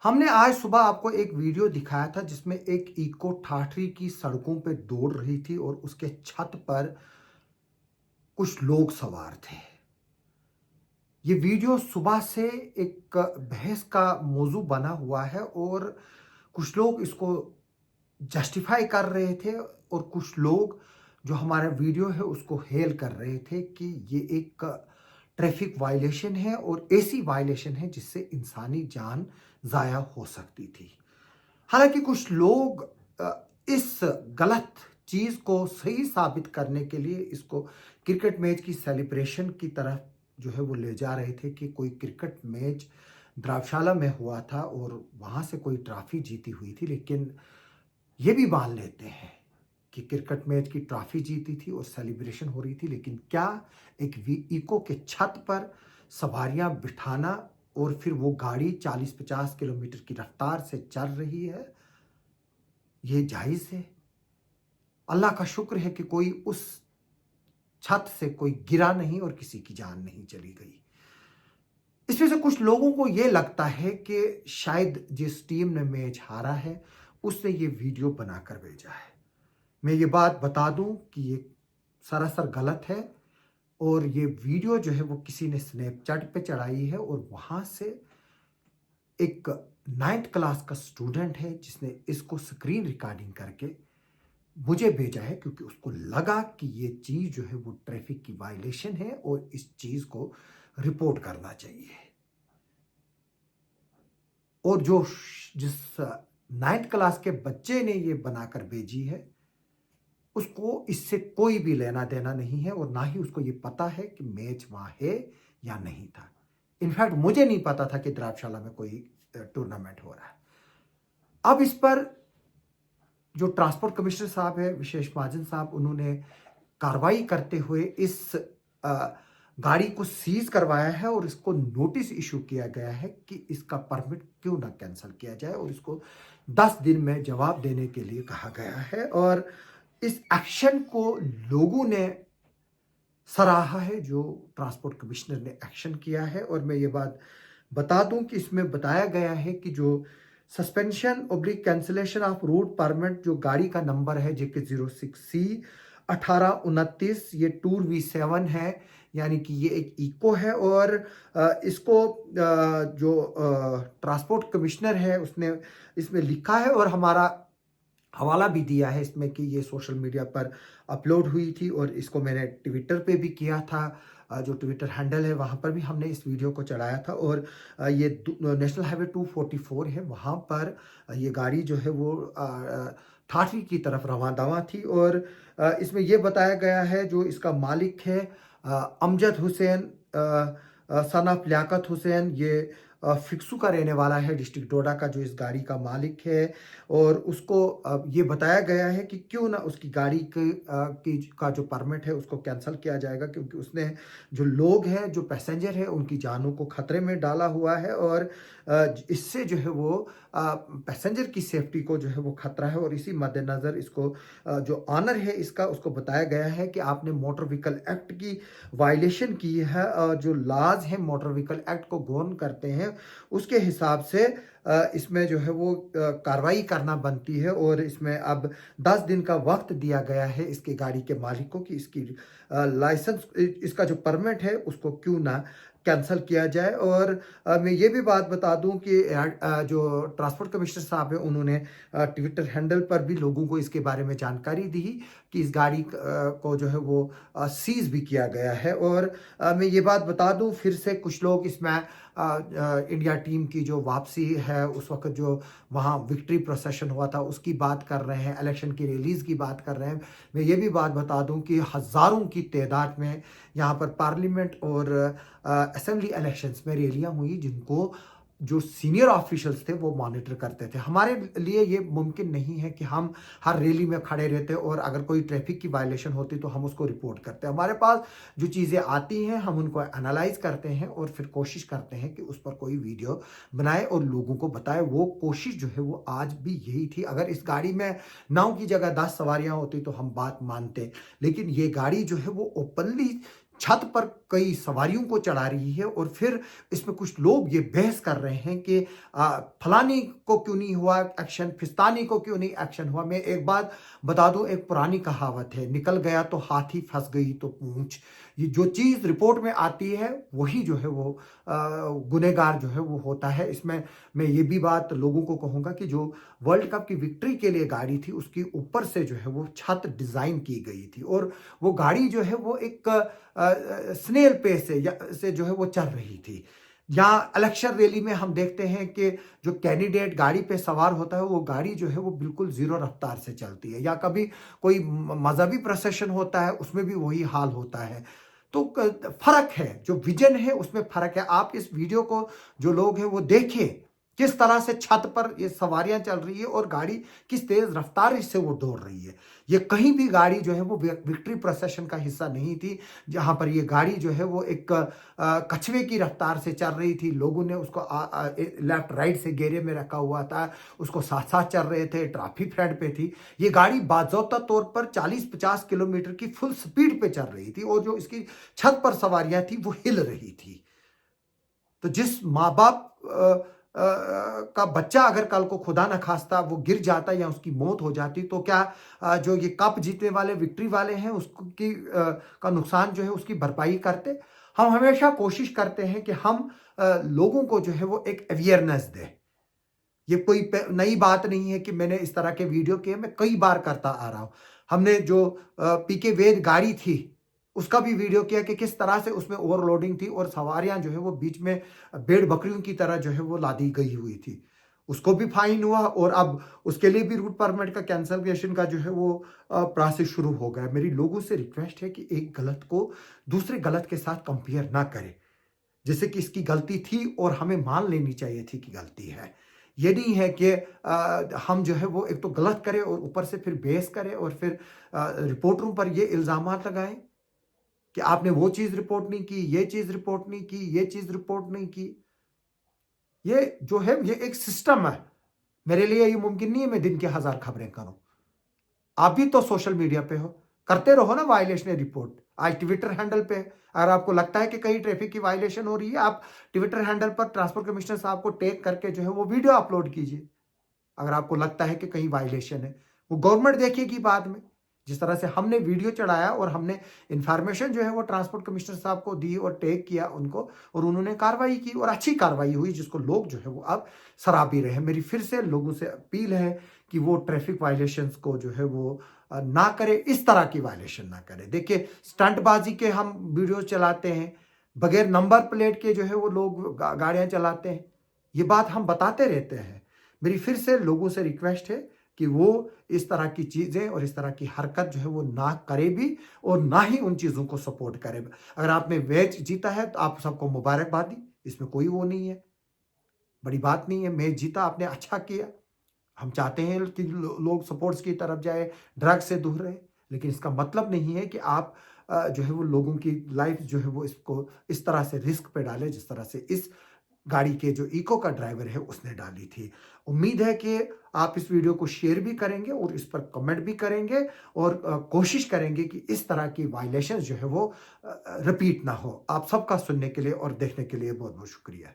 हमने आज सुबह आपको एक वीडियो दिखाया था जिसमें एक इको ठाठरी की सड़कों पे दौड़ रही थी और उसके छत पर कुछ लोग सवार थे। ये वीडियो सुबह से एक बहस का मौजू बना हुआ है और कुछ लोग इसको जस्टिफाई कर रहे थे और कुछ लोग जो हमारा वीडियो है उसको हेल कर रहे थे कि ये एक ट्रैफिक वायलेशन है और ऐसी वायलेशन है जिससे इंसानी जान ज़ाया हो सकती थी। हालांकि कुछ लोग इस गलत चीज को सही साबित करने के लिए इसको क्रिकेट मैच की सेलिब्रेशन की तरफ जो है वो ले जा रहे थे कि कोई क्रिकेट मैच द्रावशाला में हुआ था और वहां से कोई ट्रॉफी जीती हुई थी। लेकिन ये भी मान लेते हैं कि क्रिकेट मैच की ट्रॉफी जीती थी और सेलिब्रेशन हो रही थी, लेकिन क्या एक इको के छत पर सवारियां बिठाना और फिर वो गाड़ी 40-50 किलोमीटर की रफ्तार से चल रही है, ये जायज है? अल्लाह का शुक्र है कि कोई उस छत से कोई गिरा नहीं और किसी की जान नहीं चली गई। इसमें से कुछ लोगों को ये लगता है कि शायद जिस टीम ने मैच हारा है उसने ये वीडियो बनाकर भेजा है। मैं ये बात बता दूं कि ये सरासर गलत है और ये वीडियो जो है वो किसी ने स्नैपचैट पे चढ़ाई है और वहां से एक 9th क्लास का स्टूडेंट है जिसने इसको स्क्रीन रिकॉर्डिंग करके मुझे भेजा है, क्योंकि उसको लगा कि ये चीज जो है वो ट्रैफिक की वायलेशन है और इस चीज को रिपोर्ट करना चाहिए। और जिस 9th क्लास के बच्चे ने ये बनाकर भेजी है उसको इससे कोई भी लेना देना नहीं है और ना ही उसको ये पता है कि मैच वहां है या नहीं था। इनफैक्ट मुझे नहीं पता था कि द्राक्षाला में कोई टूर्नामेंट हो रहा है। अब इस पर जो ट्रांसपोर्ट कमिश्नर साहब है विशेष महाजन साहब, उन्होंने कार्रवाई करते हुए इस गाड़ी को सीज करवाया है और इसको नोटिस इशू किया गया है कि इसका परमिट क्यों ना कैंसिल किया जाए और इसको 10 दिन में जवाब देने के लिए कहा गया है। और इस एक्शन को लोगों ने सराहा है, जो ट्रांसपोर्ट कमिश्नर ने एक्शन किया है। और मैं ये बात बता दूं कि इसमें बताया गया है कि जो suspension oblique cancellation of route permit, जो गाड़ी का नंबर है JK06C 1829, ये टूर V7 है, यानी कि ये एक इको है। और इसको जो ट्रांसपोर्ट कमिश्नर है उसने इसमें लिखा है और हमारा हवाला भी दिया है इसमें कि ये सोशल मीडिया पर अपलोड हुई थी और इसको मैंने ट्विटर पे भी किया था। जो ट्विटर हैंडल है वहाँ पर भी हमने इस वीडियो को चढ़ाया था। और ये नेशनल हाईवे 244 है, वहाँ पर ये गाड़ी जो है वो ठाठरी की तरफ रवां दवा थी। और इसमें ये बताया गया है जो इसका मालिक है अमजद हुसैन सन ऑफ लियाकत हुसैन, ये फिक्सू का रहने वाला है, डिस्ट्रिक्ट डोडा का, जो इस गाड़ी का मालिक है। और उसको ये बताया गया है कि क्यों ना उसकी गाड़ी का जो परमिट है उसको कैंसिल किया जाएगा, क्योंकि उसने जो लोग हैं, जो पैसेंजर है, उनकी जानों को खतरे में डाला हुआ है और इससे जो है वो पैसेंजर की सेफ्टी को जो है वो खतरा है। और इसी मद्देनज़र इसको जो ऑनर है इसका, उसको बताया गया है कि आपने मोटर व्हीकल एक्ट की वायलेशन की है। जो लॉज हैं मोटर व्हीकल एक्ट को गवर्न करते हैं उसके हिसाब से इसमें जो है वो कार्रवाई करना बनती है। और इसमें अब 10 दिन का वक्त दिया गया है इसके गाड़ी के मालिक को कि इसकी लाइसेंस, इसका जो परमिट है उसको क्यों ना कैंसिल किया जाए। और मैं ये भी बात बता दूं कि जो ट्रांसपोर्ट कमिश्नर साहब हैं उन्होंने ट्विटर हैंडल पर भी लोगों को इसके बारे में जानकारी दी कि इस गाड़ी को जो है वो सीज भी किया गया है। और मैं ये बात बता दूं फिर से, कुछ लोग इसमें इंडिया टीम की जो वापसी है, उस वक्त जो वहाँ विक्ट्री प्रोसेशन हुआ था उसकी बात कर रहे हैं, इलेक्शन की रिलीज की बात कर रहे हैं। मैं ये भी बात बता दूं कि हज़ारों की तादाद में यहाँ पर पार्लियामेंट और असेंबली इलेक्शंस में रैलियाँ हुई जिनको जो सीनियर ऑफिशियल्स थे वो मॉनिटर करते थे। हमारे लिए ये मुमकिन नहीं है कि हम हर रैली में खड़े रहते और अगर कोई ट्रैफिक की वायलेशन होती तो हम उसको रिपोर्ट करते। हमारे पास जो चीज़ें आती हैं हम उनको एनालाइज करते हैं और फिर कोशिश करते हैं कि उस पर कोई वीडियो बनाए और लोगों को बताए। वो कोशिश जो है वो आज भी यही थी। अगर इस गाड़ी में 9 की जगह 10 सवारियां होती तो हम बात मानते, लेकिन ये गाड़ी जो है वो ओपनली छत पर कई सवारियों को चढ़ा रही है और फिर इसमें कुछ लोग ये बहस कर रहे हैं कि फलानी को क्यों नहीं हुआ एक्शन, फिस्तानी को क्यों नहीं एक्शन हुआ। मैं एक बात बता दूं, एक पुरानी कहावत है, निकल गया तो हाथी, फंस गई तो पूंछ। ये जो चीज़ रिपोर्ट में आती है वही जो है वो गुनहगार जो है वो होता है। इसमें मैं ये भी बात लोगों को कहूँगा कि जो वर्ल्ड कप की विक्ट्री के लिए गाड़ी थी उसकी ऊपर से जो है वो छत डिज़ाइन की गई थी और वो गाड़ी जो है वो एक स्नेल पेस से जो है वो चल रही थी। यहाँ इलेक्शन रैली में हम देखते हैं कि जो कैंडिडेट गाड़ी पे सवार होता है वो गाड़ी जो है वो बिल्कुल जीरो रफ्तार से चलती है, या कभी कोई मजहबी प्रोसेशन होता है उसमें भी वही हाल होता है। तो फर्क है, जो विजन है उसमें फर्क है। आप इस वीडियो को जो लोग हैं वो देखें किस तरह से छत पर ये सवारियां चल रही है और गाड़ी किस तेज रफ्तार से वो दौड़ रही है। ये कहीं भी गाड़ी जो है वो विक्ट्री प्रोसेशन का हिस्सा नहीं थी। जहां पर ये गाड़ी जो है वो एक कछुए की रफ्तार से चल रही थी। लोगों ने उसको लेफ्ट राइट से घेरे में रखा हुआ था, उसको साथ साथ चल रहे थे, ट्रैफिक फ्रंट पे थी। ये गाड़ी बाज़ाब्ता तौर पर 40-50 किलोमीटर की फुल स्पीड पे चल रही थी और जो इसकी छत पर सवारियां थी वो हिल रही थी। तो जिस माँ बाप का बच्चा अगर कल को खुदा न खास्ता वो गिर जाता या उसकी मौत हो जाती, तो क्या जो ये कप जीतने वाले विक्ट्री वाले हैं उसकी का नुकसान जो है उसकी भरपाई करते। हम हमेशा कोशिश करते हैं कि हम लोगों को जो है वो एक अवेयरनेस दें। ये कोई नई बात नहीं है कि मैंने इस तरह के वीडियो किए, मैं कई बार करता आ रहा हूं। हमने जो पीके वेद गाड़ी थी उसका भी वीडियो किया कि किस तरह से उसमें ओवरलोडिंग थी और सवारियां जो है वो बीच में भेड़ बकरियों की तरह जो है वो लादी गई हुई थी। उसको भी फाइन हुआ और अब उसके लिए भी रूट परमिट का कैंसलेशन का जो है वो प्रोसेस शुरू हो गया। मेरी लोगों से रिक्वेस्ट है कि एक गलत को दूसरे गलत के साथ कंपेयर ना करें। जैसे कि इसकी गलती थी और हमें मान लेनी चाहिए थी कि गलती है। ये नहीं है कि हम जो है वो एक तो गलत करें और ऊपर से फिर बहस करें और फिर रिपोर्टरों पर ये इल्ज़ामात लगाएं कि आपने वो चीज़ रिपोर्ट नहीं की, ये चीज़ रिपोर्ट नहीं की, ये चीज़ रिपोर्ट नहीं की। ये जो है ये एक सिस्टम है। मेरे लिए ये मुमकिन नहीं है मैं दिन की 1000 खबरें करूं। आप भी तो सोशल मीडिया पे हो, करते रहो ना वायलेशन रिपोर्ट। आज ट्विटर हैंडल पे अगर आपको लगता है कि कहीं ट्रैफिक की वायलेशन हो रही है, आप ट्विटर हैंडल पर ट्रांसपोर्ट कमिश्नर साहब को टैग करके जो है वो वीडियो अपलोड कीजिए। अगर आपको लगता है कि कहीं वायलेशन है, वो गवर्नमेंट देखेगी बाद में। जिस तरह से हमने वीडियो चढ़ाया और हमने इंफॉर्मेशन जो है वो ट्रांसपोर्ट कमिश्नर साहब को दी और टैग किया उनको, और उन्होंने कार्रवाई की और अच्छी कार्रवाई हुई जिसको लोग जो है वो अब सराह भी रहे हैं। मेरी फिर से लोगों से अपील है कि वो ट्रैफिक वायलेशंस को जो है वो ना करे, इस तरह की वायलेशन ना करे। देखिए स्टंटबाजी के हम वीडियो चलाते हैं, बगैर नंबर प्लेट के जो है वो लोग गाड़ियां चलाते हैं, ये बात हम बताते रहते हैं। मेरी फिर से लोगों से रिक्वेस्ट है कि वो इस तरह की चीज़ें और इस तरह की हरकत जो है वो ना करे भी और ना ही उन चीज़ों को सपोर्ट करे। अगर आपने मैच जीता है तो आप सबको मुबारकबादी, इसमें कोई वो नहीं है, बड़ी बात नहीं है। मैच जीता, आपने अच्छा किया। हम चाहते हैं कि लोग स्पोर्ट्स की तरफ जाए, ड्रग्स से दूर रहे, लेकिन इसका मतलब नहीं है कि आप जो है वो लोगों की लाइफ जो है वो इसको इस तरह से रिस्क पे डालें जिस तरह से इस गाड़ी के जो इको का ड्राइवर है उसने डाली थी। उम्मीद है कि आप इस वीडियो को शेयर भी करेंगे और इस पर कमेंट भी करेंगे और कोशिश करेंगे कि इस तरह की वायलेशंस जो है वो रिपीट ना हो। आप सबका सुनने के लिए और देखने के लिए बहुत बहुत शुक्रिया।